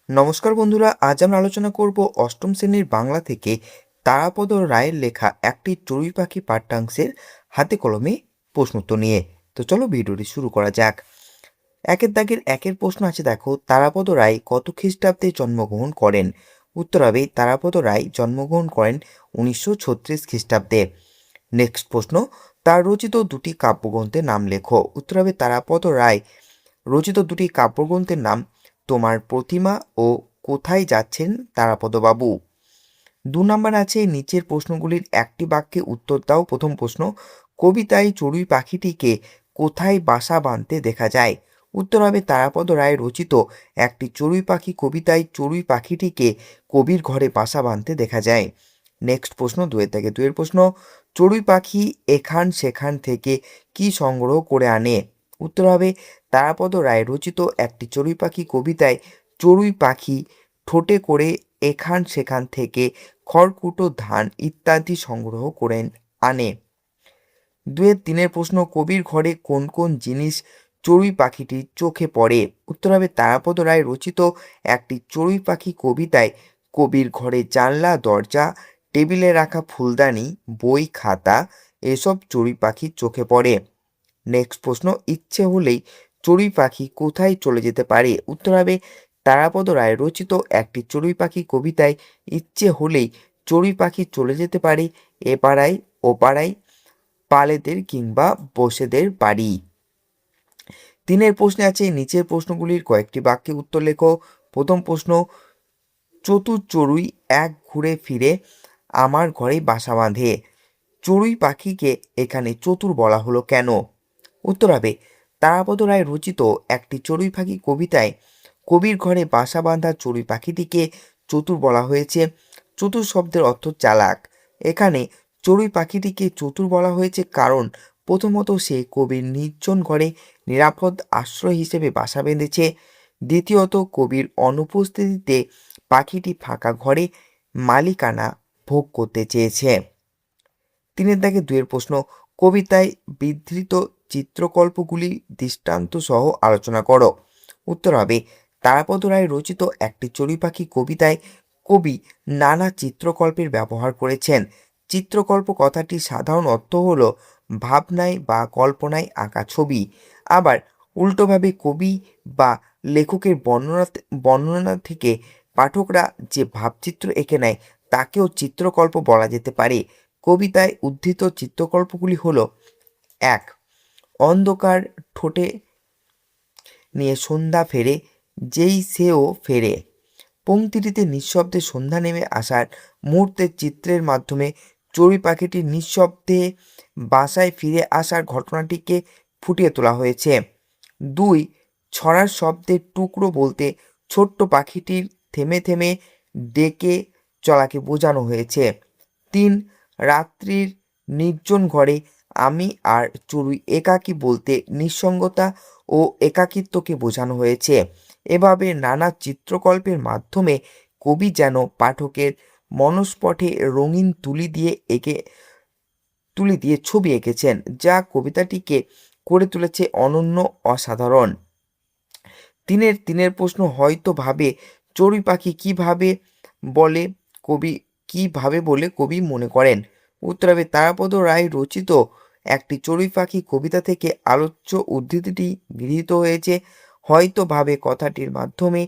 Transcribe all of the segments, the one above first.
নমস্কার বন্ধুরা, আজ আমরা আলোচনা করব অষ্টম শ্রেণীর বাংলা থেকে তারাপদ রায়ের লেখা একটি চড়ুই পাখি পাঠ্যাংশের হাতে কলমে প্রশ্নোত্তর নিয়ে। তো চলো ভিডিওটি শুরু করা যাক। একের দাগের একের প্রশ্ন আছে, দেখো, তারাপদ রায় কত খ্রিস্টাব্দে জন্মগ্রহণ করেন? উত্তর হবে তারাপদ রায় জন্মগ্রহণ করেন 1936 খ্রিস্টাব্দে। নেক্সট প্রশ্ন, তার রচিত দুটি কাব্যগ্রন্থের নাম লেখো। উত্তর হবে তারাপদ রায় রচিত দুটি কাব্যগ্রন্থের নাম তোমার প্রতিমা ও কোথায় যাচ্ছেন তারাপদবাবু। 2 নম্বর আছে, নিচের প্রশ্নগুলির একটি বাক্যে উত্তর দাও। প্রথম প্রশ্ন, কবিতায় চড়ুই পাখিটিকে কোথায় বাসা বাঁধতে দেখা যায়? উত্তর হবে তারাপদ রায় রচিত একটি চড়ুই পাখি কবিতায় চড়ুই পাখিটিকে কবির ঘরে বাসা বাঁধতে দেখা যায়। নেক্সট প্রশ্ন, 2 থেকে 2 প্রশ্ন, চড়ুই পাখি এখান সেখান থেকে কি সংগ্রহ করে আনে? উত্তর হবে তারাপদ রায় রচিত একটি চড়ুই পাখি কবিতায় চড়ুই পাখি ঠোঁটে করে এখান সেখান থেকে খড়কুটো, ধান ইত্যাদি সংগ্রহ করে আনে। 2-3 প্রশ্ন, কবির ঘরে কোন কোন জিনিস চড়ুই পাখিটির চোখে পড়ে? উত্তর হবে তারাপদ রায় রচিত একটি চড়ুই পাখি কবিতায় কবির ঘরে জানলা, দরজা, টেবিলে রাখা ফুলদানি, বই, খাতা এসব চড়ুই পাখির চোখে পড়ে। নেক্সট প্রশ্ন, ইচ্ছে হলেই চড়ুই পাখি কোথায় চলে যেতে পারে? উত্তর হবে তারাপদ রায় রচিত একটি চড়ুই পাখি কবিতায় ইচ্ছে হলেই চড়ুই পাখি চলে যেতে পারে এ পাড়ায় ও পাড়ায়, পালেদের কিংবা বসেদের বাড়ি। 3 প্রশ্নে আছে, নিচের প্রশ্নগুলির কয়েকটি বাক্যে উত্তর লেখো। প্রথম প্রশ্ন, চতুর চড়ুই এক ঘুরে ফিরে আমার ঘরে বাসা বাঁধে। চড়ুই পাখিকে এখানে চতুর বলা হলো কেন? উত্তর হবে তারাপদ রায় রচিত একটি চড়ুই পাখি কবিতায় কবির ঘরে বাসা বাঁধা চড়ুই পাখিটিকে চতুর বলা হয়েছে। চতুর শব্দের অর্থ চালাক। এখানে চড়ুই পাখিটিকে চতুর বলা হয়েছে কারণ প্রথমত সে কবির নির্জন ঘরে নিরাপদ আশ্রয় হিসেবে বাসা বেঁধেছে। দ্বিতীয়ত, কবির অনুপস্থিতিতে পাখিটি ফাঁকা ঘরে মালিকানা ভোগ করতে চেয়েছে। 3-2 প্রশ্ন, কবিতায় বিধৃত চিত্রকল্পগুলি দৃষ্টান্ত সহ আলোচনা করো। উত্তর হবে তারাপদ রায় রচিত একটি চড়ুই পাখি কবিতায় কবি নানা চিত্রকল্পের ব্যবহার করেছেন। চিত্রকল্প কথাটির সাধারণ অর্থ হল ভাবনায় বা কল্পনায় আঁকা ছবি। আবার উল্টোভাবে কবি বা লেখকের বর্ণনা থেকে পাঠকরা যে ভাবচিত্র এঁকে নেয় তাকেও চিত্রকল্প বলা যেতে পারে। কবিতায় উদ্ধৃত চিত্রকল্পগুলি হল: 1. অন্ধকার ঠোঁটে নিয়ে সন্ধ্যা ফেরে, যেই সেও ফেরে। পংক্তিটিতে নিঃশব্দে সন্ধ্যা নেমে আসার মুহূর্তের চিত্রের মাধ্যমে চড়ুই পাখিটির নিঃশব্দে বাসায় ফিরে আসার ঘটনাটিকে ফুটিয়ে তোলা হয়েছে। 2. ছড়ার শব্দের টুকরো বলতে ছোট্ট পাখিটির থেমে থেমে ডেকে চলাকে বোঝানো হয়েছে। 3. রাত্রির নির্জন ঘরে আমি আর চড়ুই একাকী বলতে নিঃসঙ্গতা ও একাকিত্বকে বোঝানো হয়েছে। এভাবে নানা চিত্রকল্পের মাধ্যমে কবি যেন পাঠকের মনস্পটে রঙিন তুলি দিয়ে ছবি এঁকেছেন, যা কবিতাটিকে করে তুলেছে অনন্য, অসাধারণ। 3-3 প্রশ্ন, হয়তো ভাবে চড়ুই পাখি কিভাবে বলে কবি মনে করেন? উত্তর হবে তারাপদ রায় রচিত একটি চড়ুই পাখি কবিতা থেকে আলোচ্য উদ্ধৃতিটি গৃহীত হয়েছে। হয়তো ভাবে কথাটির মাধ্যমে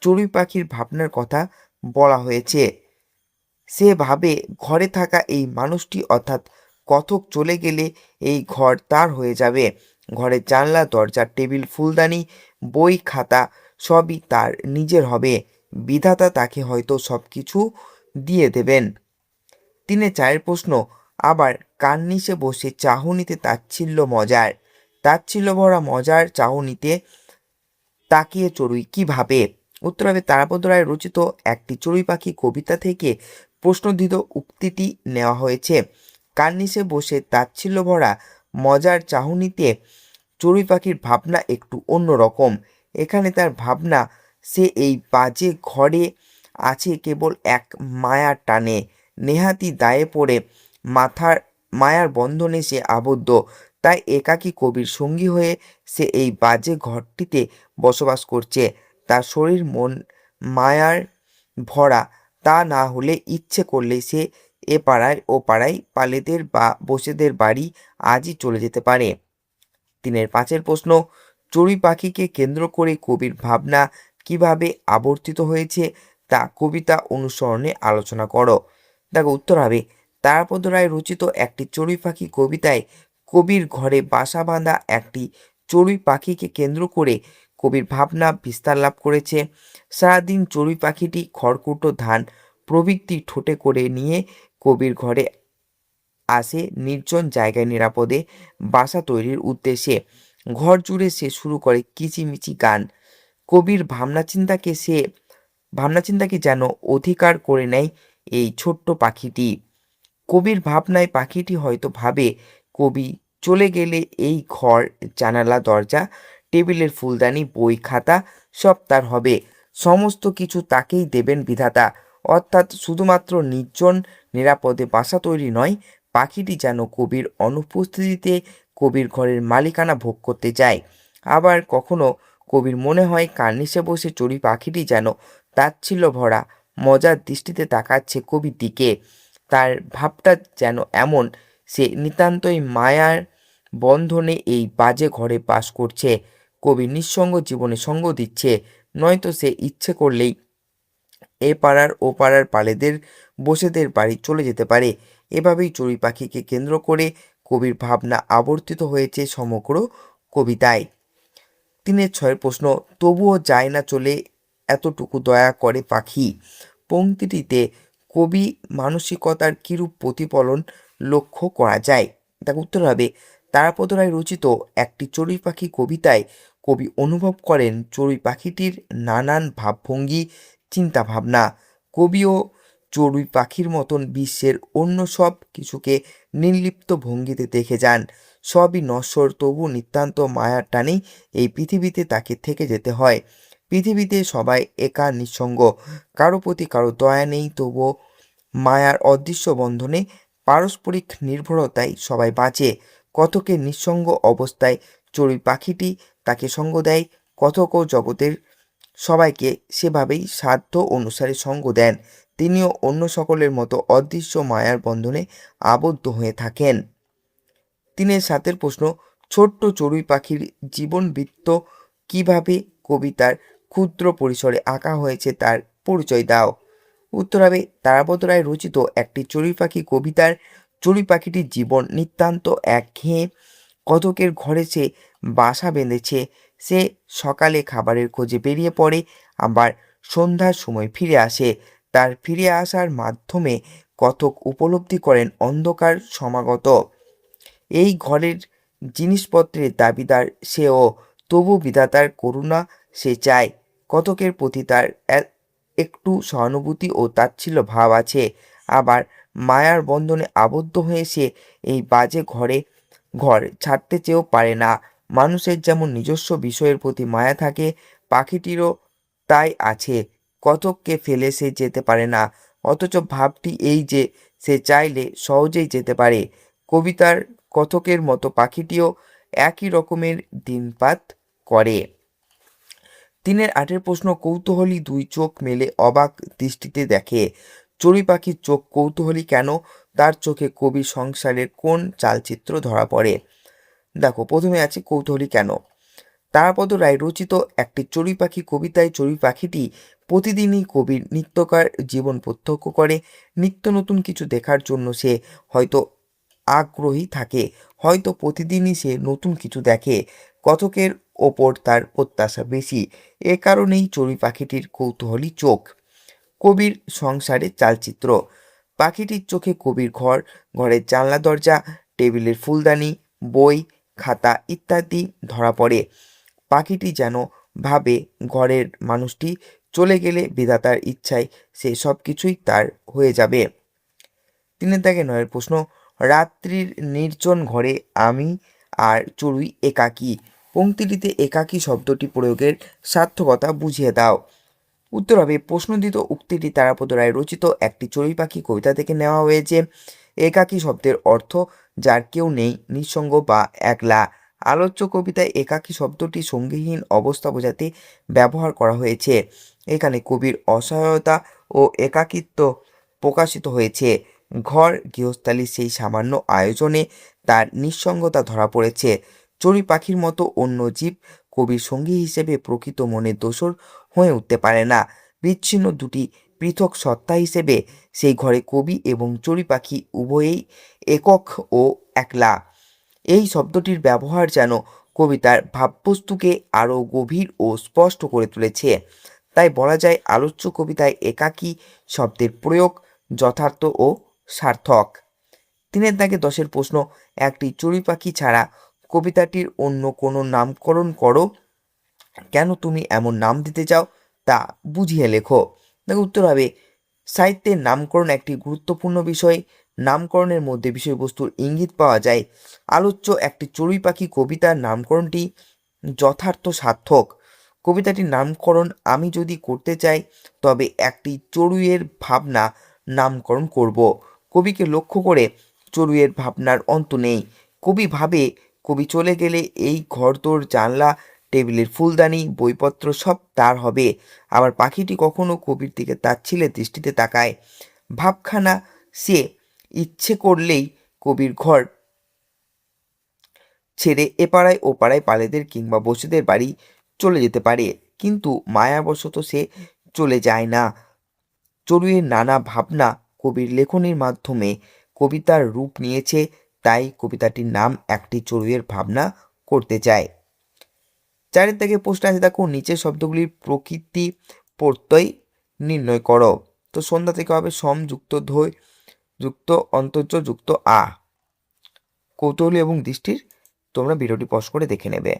চড়ুই পাখির ভাবনার কথা বলা হয়েছে। সে ভাবে ঘরে থাকা এই মানুষটি অর্থাৎ কথক চলে গেলে এই ঘর তার হয়ে যাবে। ঘরের জানলা, দরজা, টেবিল, ফুলদানি, বই, খাতা সবই তার নিজের হবে। বিধাতা তাকে হয়তো সব কিছু দিয়ে দেবেন। 3-4 প্রশ্ন, আবার কার্নিশে বসে চাহনিতে তাচ্ছিল্য ভরা মজার চাহনিতে তাকিয়ে চড়ুই কি ভাবে? উত্তর হবে তারাপদ রায় রচিত একটি চড়ুই পাখি কবিতা থেকে প্রশ্নোদ্ধৃত উক্তিটি নেওয়া হয়েছে। কার্নিশে বসে তাচ্ছিল্য ভরা মজার চাহনিতে চড়ুই পাখির ভাবনা একটু অন্যরকম। এখানে তার ভাবনা সে এই বাজে ঘরে আছে কেবল এক মায়ার টানে, নেহাতি দায়ে পড়ে মায়ার বন্ধনে সে আবদ্ধ। তাই একাকী কবির সঙ্গী হয়ে সে এই বাজে ঘরটিতে বসবাস করছে। তার শরীর মন মায়ার ভরা, তা না হলে ইচ্ছে করলে সে এ পাড়ায় ও পাড়ায় পালেদের বা বসেদের বাড়ি আজই চলে যেতে পারে। 3-5 প্রশ্ন, চড়ুই পাখিকে কেন্দ্র করে কবির ভাবনা কিভাবে আবর্তিত হয়েছে তা কবিতা অনুসরণে আলোচনা করো। দেখো উত্তর হবে, তারাপদ রায় রচিত একটি চড়ুই পাখি কবিতায় কবির ঘরে বাসা বাঁধা একটি চড়ুই পাখিকে কেন্দ্র করে কবির ভাবনা বিস্তার লাভ করেছে। সারাদিন চড়ুই পাখিটি খড়কুটো, ধান প্রভৃতি ঠোঁটে করে নিয়ে কবির ঘরে আসে নির্জন জায়গায় নিরাপদে বাসা তৈরির উদ্দেশ্যে। ঘর জুড়ে সে শুরু করে কিচিমিচি গান। কবির ভাবনাচিন্তাকে যেন অধিকার করে নেয় এই ছোট্ট পাখিটি। কবির ভাবনায় পাখিটি হয়তো ভাবে কবি চলে গেলে এই ঘর, জানালা, দরজা, টেবিলের ফুলদানি, বই, খাতা সব তার হবে। সমস্ত কিছু তাকেই দেবেন বিধাতা। অর্থাৎ শুধুমাত্র নির্জন নিরাপদে বাসা তৈরি নয়, পাখিটি যেন কবির অনুপস্থিতিতে কবির ঘরের মালিকানা ভোগ করতে চায়। আবার কখনো কবির মনে হয় কার্নিশে বসে চড়ুই পাখিটি যেন তাচ্ছিল্য ভরা মজার দৃষ্টিতে তাকাচ্ছে কবির দিকে। তার ভাবটা যেন এমন, সে নিতান্তই মায়ার বন্ধনে এই বাজে ঘরে বাস করছে, কবি নিঃসঙ্গ জীবনে সঙ্গ দিচ্ছে। নয়তো সে ইচ্ছে করলেই এ পাড়ার ও পাড়ার পালেদের বসেদের বাড়ি চলে যেতে পারে। এভাবেই চড়ুই পাখিকে কেন্দ্র করে কবির ভাবনা আবর্তিত হয়েছে সমগ্র কবিতায়। 3-6 প্রশ্ন, তবুও যায় না চলে, এতটুকু দয়া করে পাখি পংক্তিটিতে কবি মানসিকতার কিরূপ প্রতিফলন লক্ষ্য করা যায়? তার উত্তর হবে, তারাপদ রায় রচিত একটি চড়ুই পাখি কবিতায় কবি অনুভব করেন চড়ুই পাখিটির নানান ভাবভঙ্গি, চিন্তাভাবনা। কবিও চড়ুই পাখির মতন বিশ্বের অন্য সব কিছুকে নির্লিপ্ত ভঙ্গিতে দেখে যান। সবই নশ্বর, তবু নিতান্ত মায়ার টানেই এই পৃথিবীতে তাকে থেকে যেতে হয়। পৃথিবীতে সবাই একা, নিঃসঙ্গ, কারো প্রতি কারো দয়া নেই, তবুও মায়ার অদৃশ্য বন্ধনে পারস্পরিক নির্ভরতায় সবাই বাঁচে। কতকের নিঃসঙ্গ অবস্থায় চড়ুই পাখিটি তাকে সঙ্গ দেয়, কতকও জগতের সবাইকে সেভাবেই সাধ্য অনুসারে সঙ্গ দেন। তিনিও অন্য সকলের মতো অদৃশ্য মায়ার বন্ধনে আবদ্ধ হয়ে থাকেন। 3-7 প্রশ্ন, ছোট্ট চড়ুই পাখির জীবনবৃত্ত কিভাবে কবিতার ক্ষুদ্র পরিসরে আঁকা হয়েছে তার পরিচয় দাও। উত্তর হবে, তারাপদ রায় রচিত একটি চড়ুই পাখি কবিতার চড়ুই পাখিটির জীবন নিতান্ত একঘেয়ে। কতকের ঘরে সে বাসা বেঁধেছে। সে সকালে খাবারের খোঁজে বেরিয়ে পড়ে, আবার সন্ধ্যার সময় ফিরে আসে। তার ফিরে আসার মাধ্যমে কতক উপলব্ধি করেন অন্ধকার সমাগত। এই ঘরের জিনিসপত্রের দাবিদার সেও, তবু বিধাতার করুণা সে চায়। কতকের প্রতি তার একটু সহানুভূতি ও তাচ্ছিল্য ভাব আছে। আবার মায়ার বন্ধনে আবদ্ধ হয়ে সে এই বাজে ঘর ছাড়তে চেয়েও পারে না। মানুষের যেমন নিজস্ব বিষয়ের প্রতি মায়া থাকে, পাখিটিরও তাই আছে। কতককে ফেলে সে যেতে পারে না, অথচ ভাবটি এই যে সে চাইলে সহজেই যেতে পারে। কবিতার কতকের মতো পাখিটিও একই রকমের দিনপাত করে। 3-8 প্রশ্ন, কৌতূহলী দুই চোখ মেলে অবাক দৃষ্টিতে দেখে। চড়ুই পাখির চোখ কৌতূহলী কেন? তার চোখে কবির সংসারের কোন চালচিত্র ধরা পড়ে? দেখো প্রথমে আছে কৌতূহলী কেন। তারাপদ রায় রচিত একটি চড়ুই পাখি কবিতায় চড়ুই পাখিটি প্রতিদিনই কবির নিত্যকার জীবন প্রত্যক্ষ করে। নিত্য নতুন কিছু দেখার জন্য সে হয়তো আগ্রহী থাকে, হয়তো প্রতিদিনই সে নতুন কিছু দেখে। কতকের ওপর তার প্রত্যাশা বেশি, এ কারণেই চড়ুই পাখিটির কৌতূহলী চোখ। কবির সংসারের চালচিত্র, পাখিটির চোখে কবির ঘরের জানলা, দরজা, টেবিলের ফুলদানি, বই, খাতা ইত্যাদি ধরা পড়ে। পাখিটি যেন ভাবে ঘরের মানুষটি চলে গেলে বিধাতার ইচ্ছায় সে সব কিছুই তার হয়ে যাবে। 3-9 প্রশ্ন, রাত্রির নির্জন ঘরে আমি আর চড়ুই একাকী। পংক্তিটিতে একাকী শব্দটি প্রয়োগের সার্থকতা বুঝিয়ে দাও। উত্তর হবে, প্রশ্নদিত উক্তিটি তারাপদ রায় রচিত একটি চড়ুই পাখি কবিতা থেকে নেওয়া হয়েছে। একাকী শব্দের অর্থ যার কেউ নেই, নিঃসঙ্গ বা একলা। আলোচ্য কবিতায় একাকী শব্দটি সঙ্গীহীন অবস্থা বোঝাতে ব্যবহার করা হয়েছে। এখানে কবির অসহায়তা ও একাকিত্ব প্রকাশিত হয়েছে। ঘর গৃহস্থালির সেই সামান্য আয়োজনে তার নিঃসঙ্গতা ধরা পড়েছে। চড়ুই পাখির মতো অন্য জীব কবির সঙ্গী হিসেবে প্রকৃত মনের দোসর হয়ে উঠতে পারে না। বিচ্ছিন্ন দুটি পৃথক সত্তা হিসেবে সেই ঘরে কবি এবং চড়ুই পাখি উভয়েই একক ও একলা। এই শব্দটির ব্যবহার যেন কবিতার ভাববস্তুকে আরও গভীর ও স্পষ্ট করে তুলেছে। তাই বলা যায় আলোচ্য কবিতায় একাকী শব্দের প্রয়োগ যথার্থ ও সার্থক। 3 দাগে 10 প্রশ্ন, একটি চড়ুই পাখি ছাড়া কবিতাটির অন্য কোনো নামকরণ করো, কেন তুমি এমন নাম দিতে চাও তা বুঝিয়ে লেখো। দেখো উত্তর হবে, সাহিত্যের নামকরণ একটি গুরুত্বপূর্ণ বিষয়। নামকরণের মধ্যে বিষয়বস্তুর ইঙ্গিত পাওয়া যায়। আলোচ্য একটি চড়ুই পাখি কবিতার নামকরণটি যথার্থ সার্থক। কবিতাটির নামকরণ আমি যদি করতে চাই তবে একটি চড়ুইয়ের ভাবনা নামকরণ করব। কবিকে লক্ষ্য করে চড়ুইয়ের ভাবনার অন্ত নেই। কবি ভাবে কবি চলে গেলে এই ঘরদোর জানলা টেবিলের ফুলদানি বইপত্র সব তার হবে। আবার পাখিটি কখনো কবির দিকে তাচ্ছিল্যের দৃষ্টিতে তাকায়। ভাবখানা সে ইচ্ছে করলেই কবির ঘর ছেড়ে এপাড়ায় ওপাড়ায় পালেদের কিংবা বসুদের বাড়ি চলে যেতে পারে, কিন্তু মায়াবশত সে চলে যায় না। চড়ুইয়ের নানা ভাবনা কবির লেখনীর মাধ্যমে কবিতার রূপ নিয়েছে, তাই কবিতাটির নাম একটি চড়ুইয়ের ভাবনা করতে চায়। 4 থেকে প্রশ্ন আছে, দেখো নিচের শব্দগুলির প্রকৃতি প্রত্যয় নির্ণয় করো। তো সন্ধ্যা থেকে হবে সম যুক্ত ধৈ যুক্ত অন্তর্য যুক্ত আ। কৌতূহলী এবং দৃষ্টির তোমরা ভিডিওটি পজ করে দেখে নেবে।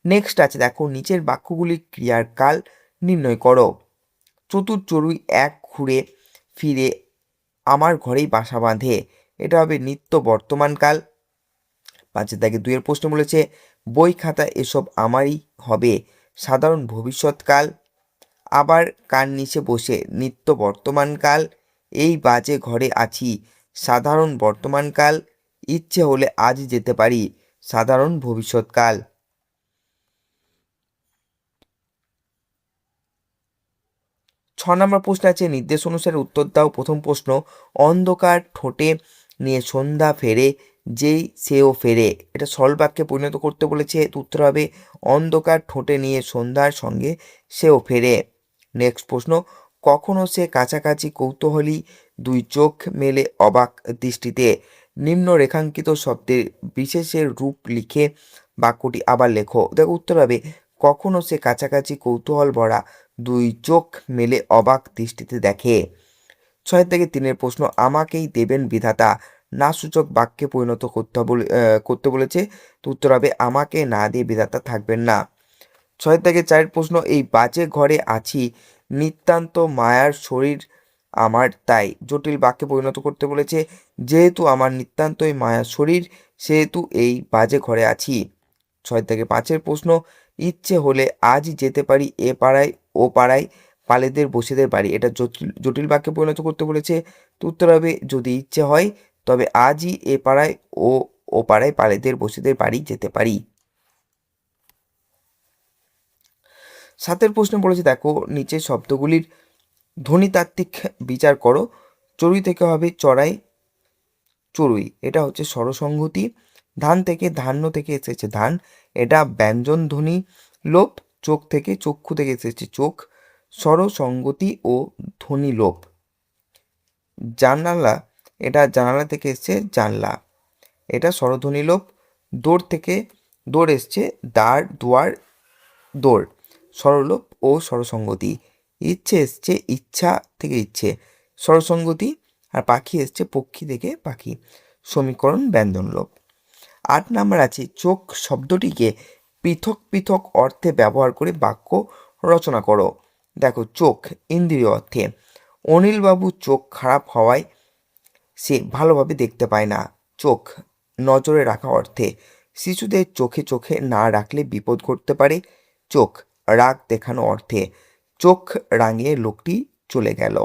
নেক্সট আছে, দেখো নিচের বাক্যগুলি ক্রিয়ার কাল নির্ণয় করো। চতুর চড়ুই এক ঘুরে ফিরে আমার ঘরেই বাসা বাঁধে, এটা হবে নিত্য বর্তমানকাল। 5 দাগে 2 প্রশ্ন বলেছে, বই খাতা এসব আমারই হবে, সাধারণ ভবিষ্যৎকাল। আবার কান নিচে বসে নিত্য বর্তমানকাল। এই বাজে ঘরে আছি, সাধারণ বর্তমানকাল। ইচ্ছে হলে আজ যেতে পারি, সাধারণ ভবিষ্যৎকাল। 6 নম্বর প্রশ্ন আছে, নির্দেশ অনুসারে উত্তর দাও। প্রথম প্রশ্ন, অন্ধকার ঠোঁটে নিয়ে সন্ধ্যা ফেরে যেই সেও ফেরে, এটা সরল বাক্যে পরিণত করতে বলেছে। উত্তর হবে অন্ধকার ঠোঁটে নিয়ে সন্ধ্যার সঙ্গে সেও ফেরে। নেক্সট প্রশ্ন, কখনো সে কাছাকাছি কৌতূহলী দুই চোখ মেলে অবাক দৃষ্টিতে। নিম্ন রেখাঙ্কিত শব্দের বিশেষের রূপ লিখে বাক্যটি আবার লেখো। দেখো উত্তর হবে কখনো সে কাছাকাছি কৌতূহল ভরা দুই চোখ মেলে অবাক দৃষ্টিতে দেখে। 6 থেকে 3 প্রশ্ন, আমাকেই দেবেন বিধাতা না সূচক বাক্যে পরিণত করতে বলেছে। তো উত্তর হবে আমাকে না দিয়ে বিধাতা থাকবেন না। 6 থেকে 4 প্রশ্ন, এই বাজে ঘরে আছি নিতান্ত মায়ার শরীর আমার, তাই জটিল বাক্যে পরিণত করতে বলেছে। যেহেতু আমার নিতান্তই মায়ার শরীর সেহেতু এই বাজে ঘরে আছি। 6 থেকে 5 প্রশ্ন, ইচ্ছে হলে আজই যেতে পারি এ পাড়ায় ও পাড়ায় পালেদের বসেদের বাড়ি, এটা জটিল বাক্যে পরিণত করতে বলেছে। তো উত্তর হবে যদি ইচ্ছে হয় তবে আজই এ পাড়ায় ও পাড়ায় পালেদের বসেদের বাড়ি যেতে পারি। 7 প্রশ্ন বলেছে, দেখো নিচের শব্দগুলির ধ্বনিতাত্ত্বিক বিচার করো। চড়ুই থেকে হবে চড়াই চড়ুই, এটা হচ্ছে স্বরসংহতি। ধান থেকে ধান্য থেকে এসেছে ধান, এটা ব্যঞ্জন ধ্বনি লোপ। চোখ থেকে চক্ষু থেকে এসেছে চোখ, স্বরসংগতি ও ধ্বনি লোপ। জানালা, এটা জানালা থেকে এসছে জানলা, এটা স্বরধ্বনি লোপ। দৌড় থেকে দৌড় এসছে দাঁড় দুয়ার দৌড়, স্বরলোপ ও স্বরসংগতি। ইচ্ছে এসছে ইচ্ছা থেকে ইচ্ছে, স্বরসংগতি। আর পাখি এসছে পক্ষী থেকে পাখি, সমীকরণ ব্যঞ্জন লোপ। 8 নাম্বার আছে, চোখ শব্দটিকে পৃথক পৃথক অর্থে ব্যবহার করে বাক্য রচনা করো। দেখো চোখ ইন্দ্রিয় অর্থে, অনিলবাবু চোখ খারাপ হওয়ায় সে ভালোভাবে দেখতে পায় না। চোখ নজরে রাখা অর্থে, শিশুদের চোখে চোখে না রাখলে বিপদ ঘটতে পারে। চোখ রাগ দেখানো অর্থে, চোখ রাঙিয়ে লোকটি চলে গেল।